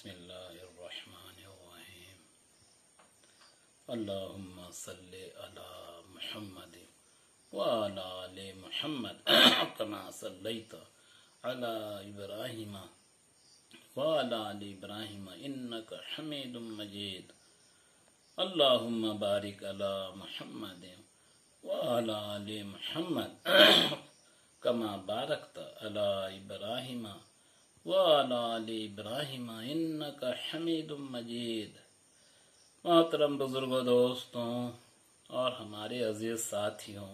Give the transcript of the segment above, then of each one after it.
بسم اللہ الرحمن الرحیم اللہم صلی علی محمد وعلی آل محمد کما صلیت علی ابراہیم وعلی آل ابراہیم انک حمید مجید اللہم بارک علی محمد وعلی آل محمد کما بارکت علی ابراہیم وعلی آل ابراہیم انک حمید مجید۔ محترم بزرگوں، دوستوں اور ہمارے عزیز ساتھیوں،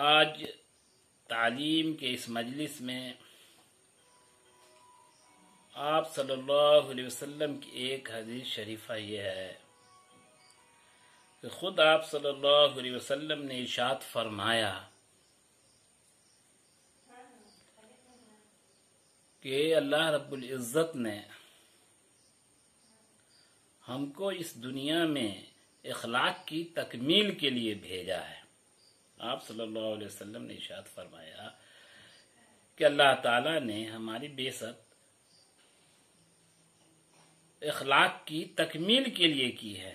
آج تعلیم کے اس مجلس میں آپ صلی اللہ علیہ وسلم کی ایک حدیث شریفہ یہ ہے کہ خود آپ صلی اللہ علیہ وسلم نے ارشاد فرمایا کہ اللہ رب العزت نے ہم کو اس دنیا میں اخلاق کی تکمیل کے لیے بھیجا ہے۔ آپ صلی اللہ علیہ وسلم نے ارشاد فرمایا کہ اللہ تعالیٰ نے ہماری بعثت اخلاق کی تکمیل کے لیے کی ہے،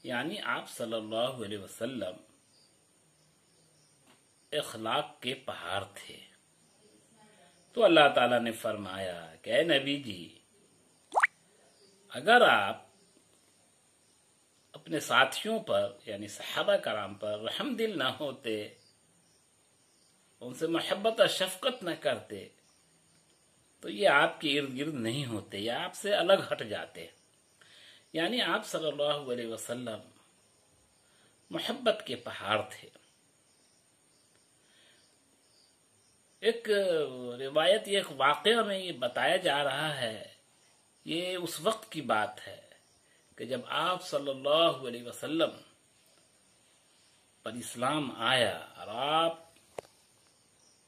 یعنی آپ صلی اللہ علیہ وسلم اخلاق کے پہاڑ تھے۔ تو اللہ تعالیٰ نے فرمایا کہ اے نبی جی، اگر آپ اپنے ساتھیوں پر یعنی صحابہ کرام پر رحم دل نہ ہوتے، ان سے محبت اور شفقت نہ کرتے، تو یہ آپ کے ارد گرد نہیں ہوتے یا آپ سے الگ ہٹ جاتے۔ یعنی آپ صلی اللہ علیہ وسلم محبت کے پہاڑ تھے۔ ایک روایت، ایک واقعہ میں یہ بتایا جا رہا ہے، یہ اس وقت کی بات ہے کہ جب آپ صلی اللہ علیہ وسلم پر اسلام آیا اور آپ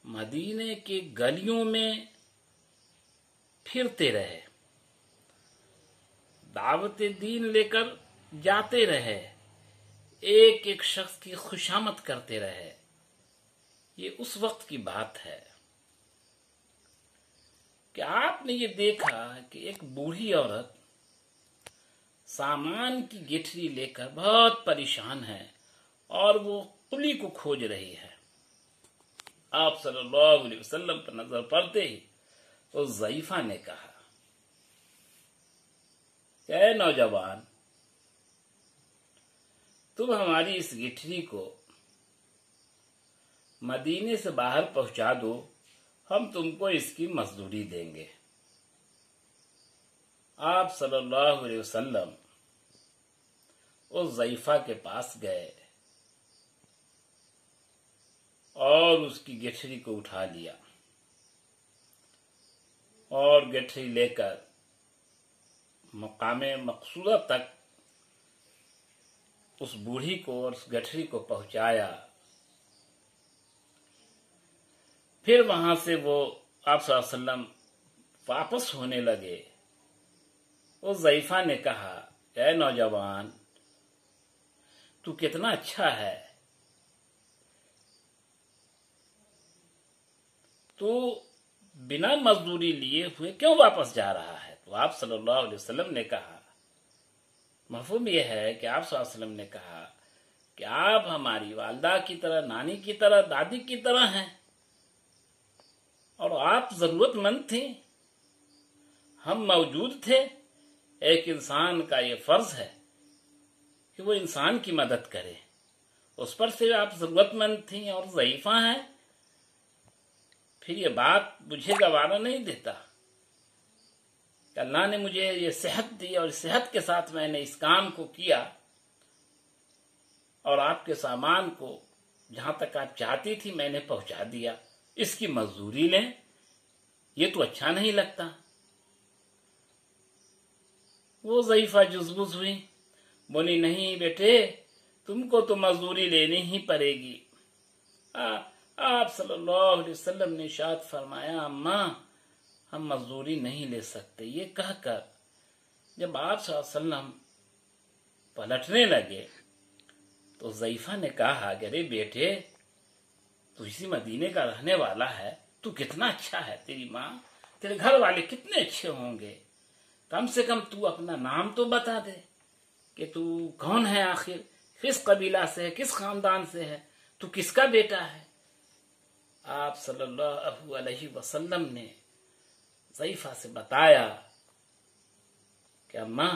مدینے کے گلیوں میں پھرتے رہے، دعوت دین لے کر جاتے رہے، ایک ایک شخص کی خوشامد کرتے رہے۔ یہ اس وقت کی بات ہے کہ آپ نے یہ دیکھا کہ ایک بوڑھی عورت سامان کی گٹھری لے کر بہت پریشان ہے اور وہ قلی کو کھوج رہی ہے۔ آپ صلی اللہ علیہ وسلم پر نظر پڑتے ہی اس ضعیفہ نے کہا کہ اے نوجوان، تم ہماری اس گٹھری کو مدینے سے باہر پہنچا دو، ہم تم کو اس کی مزدوری دیں گے۔ آپ صلی اللہ علیہ وسلم اس ضعیفہ کے پاس گئے اور اس کی گٹھری کو اٹھا لیا اور گٹھری لے کر مقام مقصودہ تک اس بوڑھی کو اور اس گٹھری کو پہنچایا۔ پھر وہاں سے وہ آپ صلی اللہ علیہ وسلم واپس ہونے لگے۔ اس ضعیفہ نے کہا اے نوجوان، تو کتنا اچھا ہے، تو بنا مزدوری لیے ہوئے کیوں واپس جا رہا ہے؟ تو آپ صلی اللہ علیہ وسلم نے کہا، مفہوم یہ ہے کہ آپ صلی اللہ علیہ وسلم نے کہا کہ آپ ہماری والدہ کی طرح، نانی کی طرح، دادی کی طرح ہیں اور آپ ضرورت مند تھیں، ہم موجود تھے۔ ایک انسان کا یہ فرض ہے کہ وہ انسان کی مدد کرے، اس پر سے آپ ضرورت مند تھیں اور ضعیفہ ہیں، پھر یہ بات مجھے گوارا نہیں دیتا کہ اللہ نے مجھے یہ صحت دی اور صحت کے ساتھ میں نے اس کام کو کیا اور آپ کے سامان کو جہاں تک آپ چاہتی تھی میں نے پہنچا دیا، اس کی مزدوری لیں، یہ تو اچھا نہیں لگتا۔ وہ ضعیفہ جزبز ہوئی، بولی نہیں بیٹے، تم کو تو مزدوری لینی ہی پڑے گی۔ آپ صلی اللہ علیہ وسلم نے ارشاد فرمایا اماں، ہم مزدوری نہیں لے سکتے۔ یہ کہہ کر جب آپ صلی اللہ علیہ وسلم پلٹنے لگے تو ضعیفہ نے کہا کہ ارے بیٹے، تو اسی مدینے کا رہنے والا ہے، تو کتنا اچھا ہے، تیری ماں، تیرے گھر والے کتنے اچھے ہوں گے، کم سے کم تو اپنا نام تو بتا دے کہ تو کون ہے، آخر کس قبیلہ سے ہے، کس خاندان سے ہے، تو کس کا بیٹا ہے۔ آپ صلی اللہ علیہ وسلم نے ضعیفہ سے بتایا کہ اماں،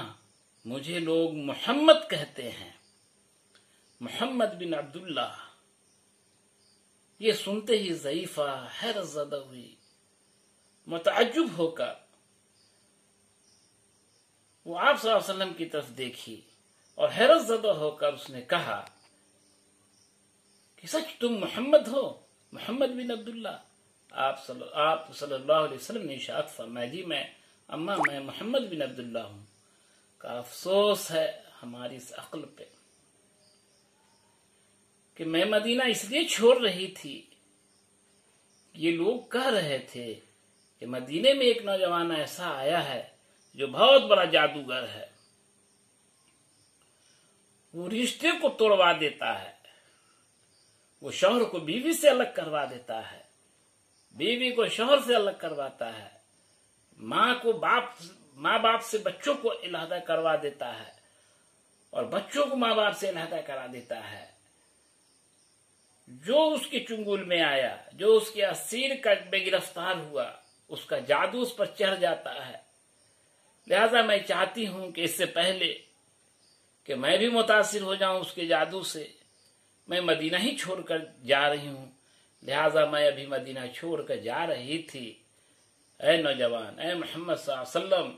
مجھے لوگ محمد کہتے ہیں، محمد بن عبداللہ۔ یہ سنتے ہی ضعیفہ حیرت زدہ ہوئی، متعجب ہو کر وہ آپ صلی اللہ علیہ وسلم کی طرف دیکھی اور حیرت زدہ ہو کر اس نے کہا کہ سچ تم محمد ہو، محمد بن عبداللہ؟ آپ صلی اللہ علیہ وسلم نے ارشاد فرمایا، جی میں محمد بن عبداللہ ہوں۔ کا افسوس ہے ہماری اس عقل پہ کہ میں مدینہ اس لیے چھوڑ رہی تھی، یہ لوگ کہہ رہے تھے کہ مدینے میں ایک نوجوان ایسا آیا ہے جو بہت بڑا جادوگر ہے، وہ رشتے کو توڑوا دیتا ہے، وہ شوہر کو بیوی سے الگ کروا دیتا ہے، بیوی کو شوہر سے الگ کرواتا ہے، ماں باپ سے بچوں کو علیحدہ کروا دیتا ہے، اور بچوں کو ماں باپ سے علیحدہ کرا دیتا ہے۔ جو اس کے چنگل میں آیا، جو اس کے اسیر کا بے گرفتار ہوا، اس کا جادو اس پر چڑھ جاتا ہے۔ لہذا میں چاہتی ہوں کہ اس سے پہلے کہ میں بھی متاثر ہو جاؤں اس کے جادو سے، میں مدینہ ہی چھوڑ کر جا رہی ہوں، لہذا میں ابھی مدینہ چھوڑ کر جا رہی تھی۔ اے نوجوان، اے محمد صلی اللہ علیہ وسلم،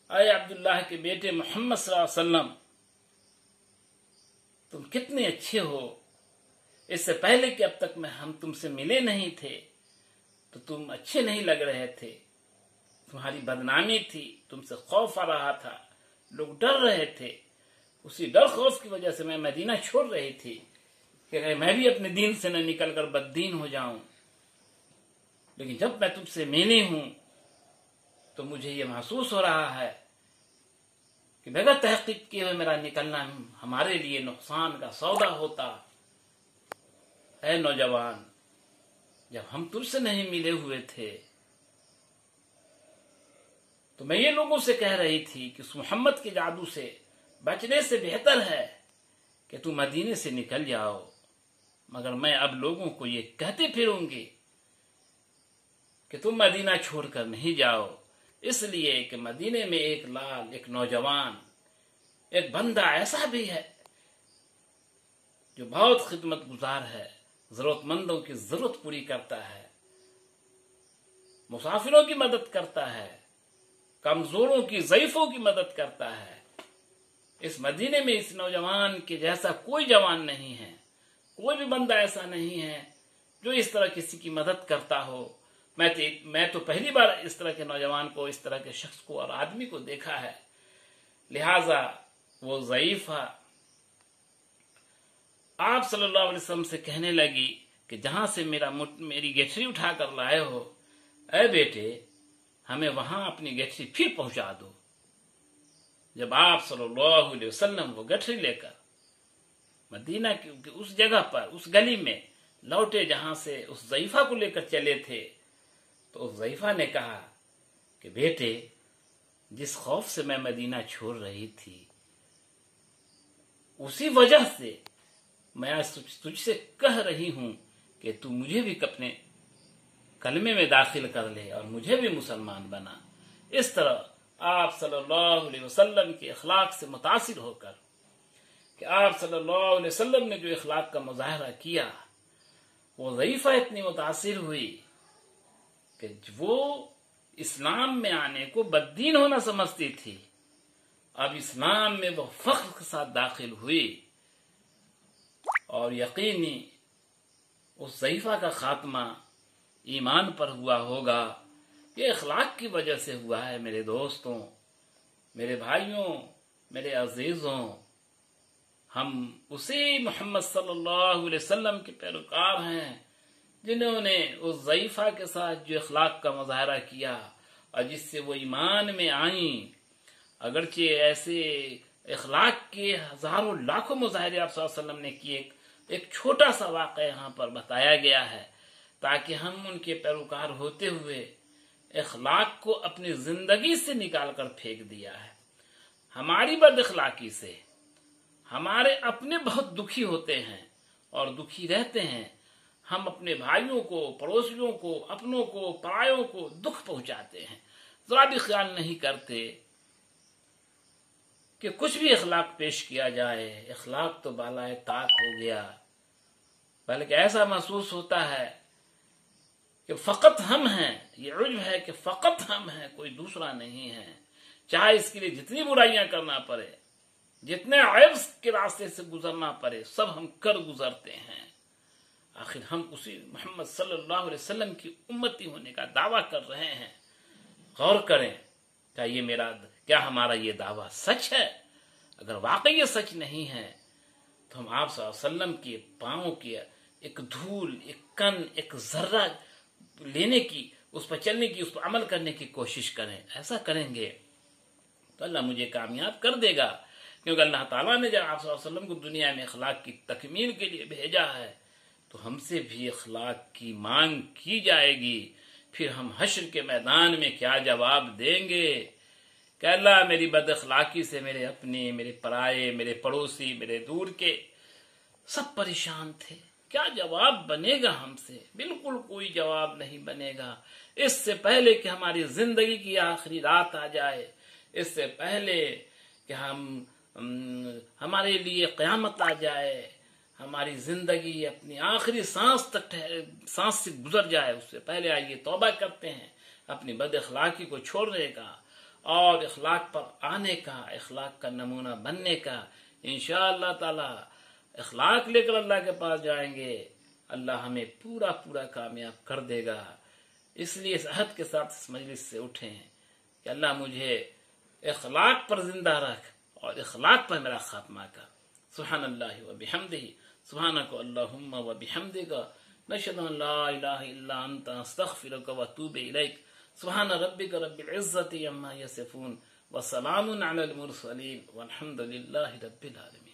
اے عبداللہ کے بیٹے محمد صلی اللہ علیہ وسلم، تم کتنے اچھے ہو۔ اس سے پہلے کہ اب تک ہم تم سے ملے نہیں تھے تو تم اچھے نہیں لگ رہے تھے، تمہاری بدنامی تھی، تم سے خوف آ رہا تھا، لوگ ڈر رہے تھے۔ اسی ڈر خوف کی وجہ سے میں مدینہ چھوڑ رہی تھی کہ میں بھی اپنے دین سے نہ نکل کر بددین ہو جاؤں، لیکن جب میں تم سے ملی ہوں تو مجھے یہ محسوس ہو رہا ہے کہ بغیر تحقیق کیے ہوئے میرا نکلنا ہمارے لیے نقصان کا سودا ہوتا۔ اے نوجوان، جب ہم تم سے نہیں ملے ہوئے تھے تو میں یہ لوگوں سے کہہ رہی تھی کہ اس محمد کے جادو سے بچنے سے بہتر ہے کہ تم مدینے سے نکل جاؤ، مگر میں اب لوگوں کو یہ کہتے پھروں گی کہ تم مدینہ چھوڑ کر نہیں جاؤ، اس لیے کہ مدینے میں ایک لال، ایک نوجوان، ایک بندہ ایسا بھی ہے جو بہت خدمت گزار ہے، ضرورت مندوں کی ضرورت پوری کرتا ہے، مسافروں کی مدد کرتا ہے، کمزوروں کی، ضعیفوں کی مدد کرتا ہے۔ اس مدینے میں اس نوجوان کے جیسا کوئی جوان نہیں ہے، کوئی بھی بندہ ایسا نہیں ہے جو اس طرح کسی کی مدد کرتا ہو۔ میں تو پہلی بار اس طرح کے نوجوان کو، اس طرح کے شخص کو اور آدمی کو دیکھا ہے۔ لہذا وہ ضعیفہ آپ صلی اللہ علیہ وسلم سے کہنے لگی کہ جہاں سے میری گٹھری اٹھا کر لائے ہو، اے بیٹے، ہمیں وہاں اپنی گٹھری پھر پہنچا دو۔ جب آپ صلی اللہ علیہ وسلم وہ گٹھری لے کر مدینہ کی اس جگہ پر، اس گلی میں لوٹے جہاں سے اس ضعیفہ کو لے کر چلے تھے، تو اس ضعیفہ نے کہا کہ بیٹے، جس خوف سے میں مدینہ چھوڑ رہی تھی، اسی وجہ سے میں آج تجھ سے کہہ رہی ہوں کہ تو مجھے بھی اپنے کلمے میں داخل کر لے اور مجھے بھی مسلمان بنا۔ اس طرح آپ صلی اللہ علیہ وسلم کے اخلاق سے متاثر ہو کر، کہ آپ صلی اللہ علیہ وسلم نے جو اخلاق کا مظاہرہ کیا، وہ ضعیفہ اتنی متاثر ہوئی کہ وہ اسلام میں آنے کو بددین ہونا سمجھتی تھی، اب اسلام میں وہ فخر کے ساتھ داخل ہوئی، اور یقینی اس ضعیفہ کا خاتمہ ایمان پر ہوا ہوگا۔ یہ اخلاق کی وجہ سے ہوا ہے۔ میرے دوستوں، میرے بھائیوں، میرے عزیزوں، ہم اسی محمد صلی اللہ علیہ وسلم کے پیروکار ہیں جنہوں نے اس ضعیفہ کے ساتھ جو اخلاق کا مظاہرہ کیا اور جس سے وہ ایمان میں آئیں۔ اگرچہ ایسے اخلاق کے ہزاروں لاکھوں مظاہرے آپ صلی اللہ علیہ وسلم نے کیے، ایک چھوٹا سا واقعہ یہاں پر بتایا گیا ہے، تاکہ ہم ان کے پیروکار ہوتے ہوئے اخلاق کو اپنی زندگی سے نکال کر پھینک دیا ہے. ہماری بد اخلاقی سے ہمارے اپنے بہت دکھی ہوتے ہیں اور دکھی رہتے ہیں. ہم اپنے بھائیوں کو، پڑوسیوں کو، اپنوں کو، پرایوں کو دکھ پہنچاتے ہیں. ذرا بھی خیال نہیں کرتے کہ کچھ بھی اخلاق پیش کیا جائے، اخلاق تو بالائے طاق ہو گیا. بلکہ ایسا محسوس ہوتا ہے کہ فقط ہم ہیں. یہ عجب ہے کہ فقط ہم ہیں، کوئی دوسرا نہیں ہے. چاہے اس کے لیے جتنی برائیاں کرنا پڑے، جتنے عیب کے راستے سے گزرنا پڑے، سب ہم کر گزرتے ہیں. آخر ہم اسی محمد صلی اللہ علیہ وسلم کی امتی ہونے کا دعویٰ کر رہے ہیں. غور کریں، کیا ہمارا یہ دعویٰ سچ ہے؟ اگر واقعی یہ سچ نہیں ہے تو ہم آپ صلی اللہ علیہ وسلم کے پاؤں کی ایک دھول، ایک کن، ایک ذرہ لینے کی، اس پر چلنے کی، اس پر عمل کرنے کی کوشش کریں. ایسا کریں گے تو اللہ مجھے کامیاب کر دے گا، کیونکہ اللہ تعالیٰ نے جب آپ صلی اللہ علیہ وسلم کو دنیا میں اخلاق کی تکمیل کے لیے بھیجا ہے تو ہم سے بھی اخلاق کی مانگ کی جائے گی. پھر ہم حشر کے میدان میں کیا جواب دیں گے کہ اللہ میری بد اخلاقی سے میرے اپنے، میرے پرائے، میرے پڑوسی، میرے دور کے سب پریشان تھے. کیا جواب بنے گا ہم سے؟ بالکل کوئی جواب نہیں بنے گا. اس سے پہلے کہ ہماری زندگی کی آخری رات آ جائے، اس سے پہلے کہ ہمارے لیے قیامت آ جائے، ہماری زندگی اپنی آخری سانس سے گزر جائے، اس سے پہلے آئیے توبہ کرتے ہیں اپنی بد اخلاقی کو چھوڑنے کا اور اخلاق پر آنے کا، اخلاق کا نمونہ بننے کا. انشاءاللہ تعالی اخلاق لے کر اللہ کے پاس جائیں گے، اللہ ہمیں پورا کامیاب کر دے گا. اس لیے اس عہد کے ساتھ اس مجلس سے اٹھیں کہ اللہ مجھے اخلاق پر زندہ رکھ اور اخلاق پر میرا خاتمہ کر. سبحان اللہ و بحمدہ، سبحانک اللہم و بحمدک، نشہد ان لا الہ الا انت، استغفرک و اتوب الیک. سبحان ربک رب العزت عما یصفون وسلام علی المرسلین والحمد للہ رب العالمین.